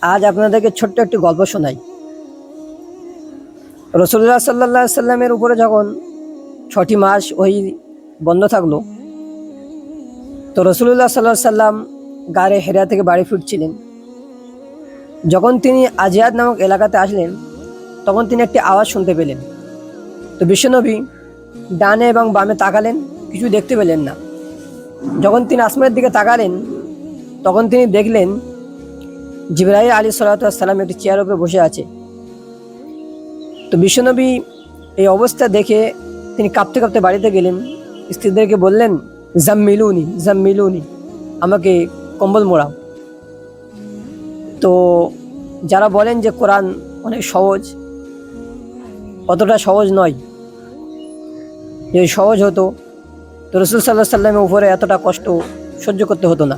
আজ আপনাদেরকে ছোট্ট একটি গল্প শোনাই। রাসূলুল্লাহ সাল্লাল্লাহু আলাইহি সাল্লামের উপরে যখন ৬টি মাস ওহী বন্ধ থাকলো, তো রাসূলুল্লাহ সাল্লাল্লাহু আলাইহি সাল্লাম গারে হেরা থেকে বাড়ি ফিরছিলেন। যখন তিনি আজিয়াদ নামক এলাকাতে আসলেন, তখন তিনি একটি আওয়াজ শুনতে পেলেন। তো বিশ্বনবী ডানে এবং বামে তাকালেন, কিছু দেখতে পেলেন না। যখন তিনি আসমানের দিকে তাকালেন, তখন তিনি দেখলেন জিবরাইল আলাইহিস সালাতু ওয়াস সালাম একটি চেয়ারের উপরে বসে আছে। তো বিশ্বনবী এই অবস্থা দেখে তিনি কাঁপতে কাঁপতে বাড়িতে গেলেন, স্ত্রীদেরকে বললেন, জাম্মিলুনি জাম্মিলুনি, আমাকে কম্বল মোড়াও। তো যারা বলেন যে কোরআন অনেক সহজ, অতটা সহজ নয়। যদি সহজ হতো তো রাসূল সাল্লাল্লাহু আলাইহি সাল্লামের উপরে এতটা কষ্ট সহ্য করতে হতো না।